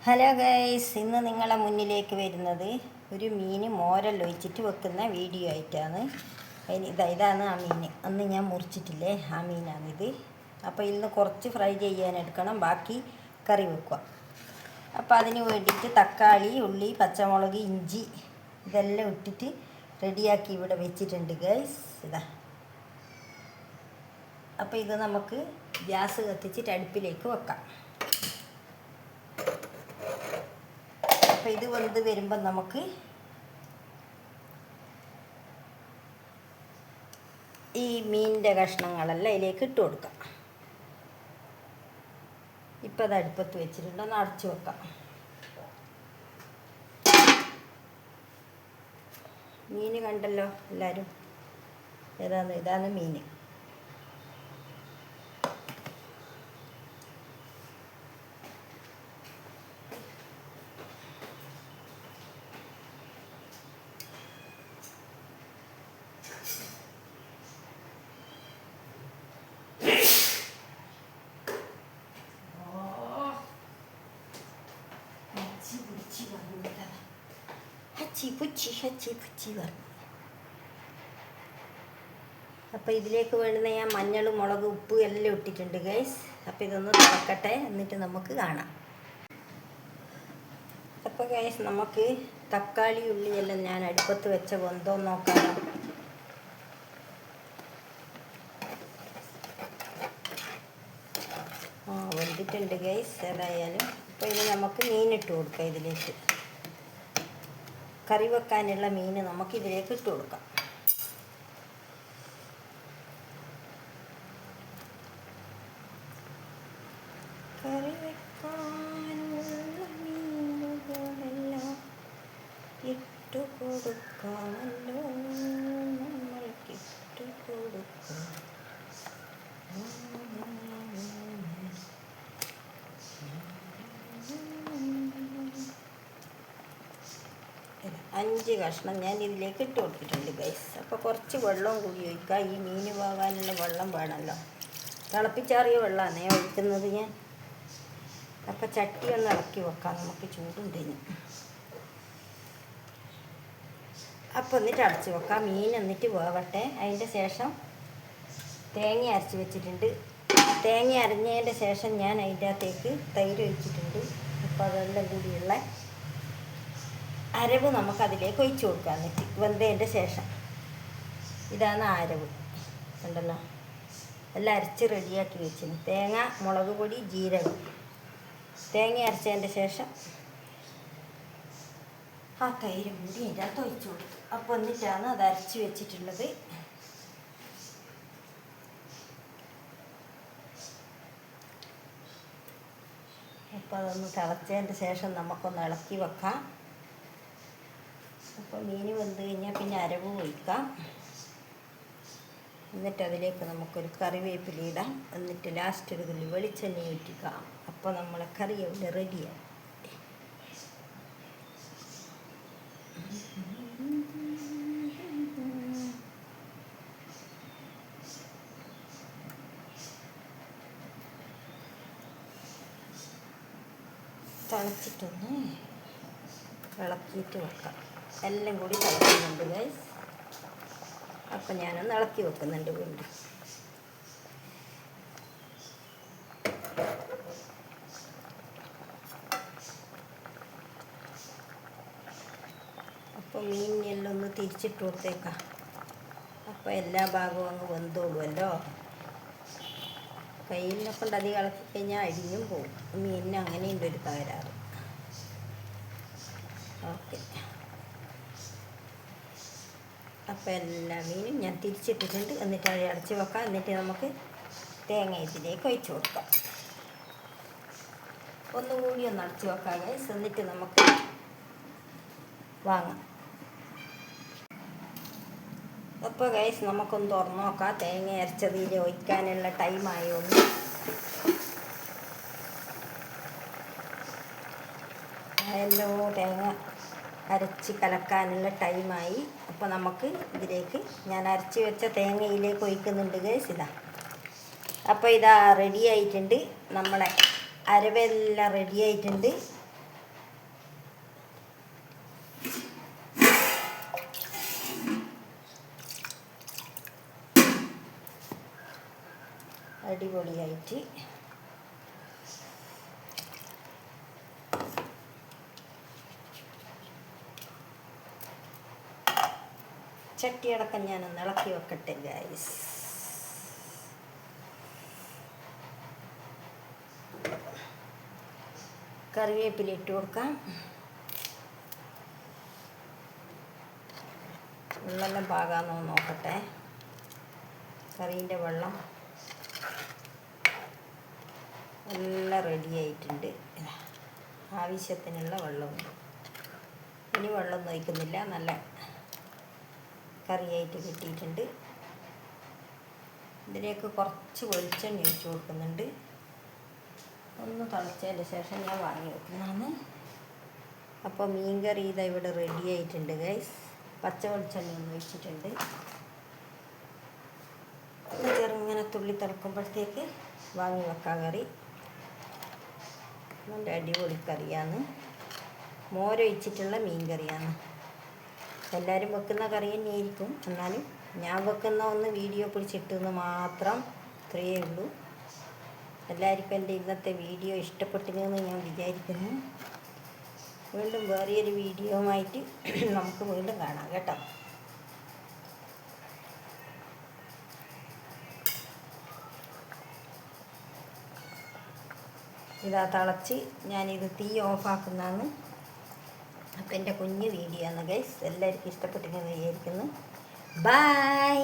Hello guys, ഇന്ന് നിങ്ങളെ മുന്നിലേക്ക് വരുന്നത് ഒരു മീൻ മോരലൊഴിച്ചിട്ട് വെക്കുന്ന വീഡിയോ ആയിട്ടാണ്. ഇതാണ് ആ മീൻ. അന്ന് ഞാൻ മുറിച്ചിട്ടില്ലേ, ആ മീനാണിത്. അപ്പോൾ ഇന്ന് കുറച്ച് ഫ്രൈ ചെയ്യാൻ എടുക്കണം, ബാക്കി കറി വെക്കുക. അപ്പോൾ അതിന് വേണ്ടിയിട്ട് തക്കാളി, ഉള്ളി, പച്ചമുളക്, ഇഞ്ചി ഇതെല്ലാം ഇട്ടിട്ട് റെഡിയാക്കി ഇവിടെ വെച്ചിട്ടുണ്ട് ഗൈസ്. ഇതാ. അപ്പോൾ ഇത് നമുക്ക് ഗ്യാസ് കത്തിച്ചിട്ട് അടുപ്പിലേക്ക് വെക്കാം. അപ്പോൾ ഇത് വെന്ത് വരുമ്പോൾ നമുക്ക് ഈ മീനിൻ്റെ കഷ്ണങ്ങളെല്ലാം ഇതിലേക്ക് ഇട്ട് കൊടുക്കാം. ഇപ്പം അത് അടുപ്പത്ത് വെച്ചിട്ടുണ്ട്, ഒന്ന് അടച്ചു വെക്കാം. മീൻ കണ്ടല്ലോ എല്ലാവരും, ഇതാണ് മീൻ. അപ്പോൾ ഇതിലേക്ക് വേണ്ടുന്ന ഞാൻ മഞ്ഞൾ, മുളക്, ഉപ്പ് എല്ലാം ഇട്ടിട്ടുണ്ട് ഗൈസ്. അപ്പോൾ ഇതൊന്ന് തിളക്കട്ടെ, എന്നിട്ട് നമുക്ക് കാണാം. അപ്പോൾ ഗൈസ്, നമുക്ക് തക്കാളി, ഉള്ളിയെല്ലാം ഞാൻ അടുപ്പത്ത് വെച്ച വെന്തോ നോക്കാം. വെന്തിട്ടുണ്ട് ഗൈസ് ഏതായാലും. അപ്പോൾ ഇത് നമുക്ക് മീനിട്ട് കൊടുക്കാം. ഇതിലേക്ക് കറി വെക്കാനുള്ള മീൻ നമുക്ക് ഇതിലേക്ക് ഇട്ട് കൊടുക്കാം. കറി വെക്കാനുള്ള മീനുകളെല്ലാം ഇട്ട് കൊടുക്കാമല്ലോ, നമ്മൾക്ക് ഇട്ട് കൊടുക്കാം. 5 കഷ്ണം ഞാൻ ഇതിലേക്ക് ഇട്ട് കൊടുത്തിട്ടുണ്ട് ഗൈസ്. അപ്പോൾ കുറച്ച് വെള്ളവും കൂടി ഒഴിക്കുക. ഈ മീൻ പോകാനുള്ള വെള്ളം വേണമല്ലോ. തിളപ്പിച്ചാറിയ വെള്ളമാണ് ഒഴിക്കുന്നത് ഞാൻ. അപ്പോൾ ചട്ടി ഒന്ന് ഇളക്കി വെക്കാം, നമുക്ക് ചൂടുണ്ടെന്ന്. അപ്പോൾ എന്നിട്ട് അടച്ച് വെക്കാം. മീൻ എന്നിട്ട് വേവട്ടെ. അതിൻ്റെ ശേഷം തേങ്ങ അരച്ച് വെച്ചിട്ടുണ്ട്. തേങ്ങ അരഞ്ഞതിൻ്റെ ശേഷം ഞാൻ അതിൻ്റെ അകത്തേക്ക് തൈര് ഒഴിച്ചിട്ടുണ്ട്. അപ്പോൾ അതെല്ലാം കൂടിയുള്ള അരവ് നമുക്കതിലേക്ക് ഒഴിച്ചു കൊടുക്കാം. എന്നിട്ട് വെന്തതിൻ്റെ ശേഷം ഇതാണ് അരവ്. ഉണ്ടല്ലോ, എല്ലാം അരച്ച് റെഡിയാക്കി വെച്ചിന്. തേങ്ങ, മുളക് പൊടി, ജീരകം. തേങ്ങ അരച്ചതിൻ്റെ ശേഷം ആ തൈര് കൂടി അതിൻ്റെ അകത്ത് ഒഴിച്ചു കൊടുത്തു. അപ്പോൾ എന്നിട്ടാണ് അത് അരച്ച് വെച്ചിട്ടുള്ളത്. അപ്പോൾ അതൊന്ന് തിളച്ചതിൻ്റെ ശേഷം നമുക്കൊന്ന് ഇളക്കി വെക്കാം. അപ്പോൾ മീൻ വെന്ത് കഴിഞ്ഞാൽ പിന്നെ അരവ് ഒഴിക്കാം. എന്നിട്ട് അതിലേക്ക് നമുക്കൊരു കറിവേപ്പില ഇടാം. എന്നിട്ട് ലാസ്റ്റ് ഒരു തുള്ളി വെളിച്ചെണ്ണ ഒഴിക്കാം. അപ്പോൾ നമ്മളെ കറി അവിടെ റെഡിയായി. തിളച്ചിട്ടൊന്ന് ഇളക്കിയിട്ട് വെക്കാം. എല്ലാം കൂടി തിളക്കുന്നുണ്ട് ഗൈസ്. അപ്പം ഞാനൊന്ന് ഇളക്കി വെക്കുന്നുണ്ട് വീണ്ടും. അപ്പോൾ മീനെല്ലാം ഒന്ന് തിരിച്ചിട്ട് കൊടുത്തേക്കാം. അപ്പോൾ എല്ലാ ഭാഗവും അങ്ങ് വെന്തോളുമല്ലോ. കയ്യിലിനെ കൊണ്ട് അധികം ഇളക്കി കഴിഞ്ഞാൽ അരിഞ്ഞും പോകും. മീനിന് അങ്ങനെയുണ്ട് ഒരു തകരാറ്. ഓക്കെ. അപ്പോൾ എല്ലാ മീനും ഞാൻ തിരിച്ചിട്ടിട്ടുണ്ട്. എന്നിട്ട് അത് അടച്ച് വെക്കാം. എന്നിട്ട് നമുക്ക് തേങ്ങ ഇതിലേക്ക് ഒഴിച്ച് കൊടുക്കാം. ഒന്നുകൂടി ഒന്ന് അടച്ച് വെക്കാം ഗൈസ്. എന്നിട്ട് നമുക്ക് വാങ്ങാം. അപ്പോൾ ഗൈസ്, നമുക്കൊന്ന് തുറന്ന് നോക്കാം. തേങ്ങ അരച്ചതിൽ ഒഴിക്കാനുള്ള ടൈമായോന്ന്. അതെല്ലോ, തേങ്ങ അരച്ച് കലക്കാനുള്ള ടൈമായി. അപ്പോൾ നമുക്ക് ഇതിലേക്ക് ഞാൻ അരച്ച് വെച്ച തേങ്ങയിലേക്ക് ഒഴിക്കുന്നുണ്ട് ഗൈസ്. ഇതാ. അപ്പോൾ ഇതാ റെഡി ആയിട്ടുണ്ട്. നമ്മളെ അരവെല്ലാം റെഡി ആയിട്ടുണ്ട്. അടിപൊളിയായിട്ട് ചട്ടിയടക്കം ഞാനൊന്ന് ഇളക്കി വെക്കട്ടെ ഗൈസ്. കറിവേപ്പില ഇട്ട് കൊടുക്കാം. വെള്ളം പാകാന്നോ നോക്കട്ടെ. കറീൻ്റെ വെള്ളം എല്ലാം റെഡി ആയിട്ടുണ്ട്. ആവശ്യത്തിനുള്ള വെള്ളമുണ്ട്. ഇനി വെള്ളം ഒഴിക്കുന്നില്ല. നല്ല കറിയായിട്ട് കിട്ടിയിട്ടുണ്ട്. ഇതിലേക്ക് കുറച്ച് വെളിച്ചെണ്ണ ഒഴിച്ച് കൊടുക്കുന്നുണ്ട്. ഒന്ന് തിളച്ചതിന് ശേഷം ഞാൻ വാങ്ങി വെക്കുന്നതാണ്. അപ്പോൾ മീൻ കറി ഇതാ ഇവിടെ റെഡി ആയിട്ടുണ്ട് ഗൈസ്. പച്ച വെളിച്ചെണ്ണ ഒന്ന് ഒഴിച്ചിട്ടുണ്ട്. ചെറുങ്ങനെ തുള്ളി തിളക്കുമ്പോഴത്തേക്ക് വാങ്ങി വെക്കാൻ കറി. നല്ല അടിപൊളി കറിയാണ്. മോരൊഴിച്ചിട്ടുള്ള മീൻ കറിയാണ്. എല്ലാവരും വെക്കുന്ന കറി തന്നെയായിരിക്കും. എന്നാലും ഞാൻ വെക്കുന്ന ഒന്ന് വീഡിയോ പിടിച്ചിട്ടെന്ന് മാത്രം. ഇത്രയേ ഉള്ളൂ. എല്ലാവർക്കും എൻ്റെ ഇന്നത്തെ വീഡിയോ ഇഷ്ടപ്പെട്ടിരുന്നു ഞാൻ വിചാരിക്കുന്നു. വീണ്ടും വേറെയൊരു വീഡിയോയുമായിട്ട് നമുക്ക് വീണ്ടും കാണാം കേട്ടോ. ഇതാ തിളച്ച് ഞാനിത് തീ ഓഫാക്കുന്നതാണ്. അപ്പം എൻ്റെ കുഞ്ഞ് വീഡിയോ ആണ് ഗൈസ്. എല്ലാവർക്കും ഇഷ്ടപ്പെട്ടിരുന്നു വിചാരിക്കുന്നു. ബൈ.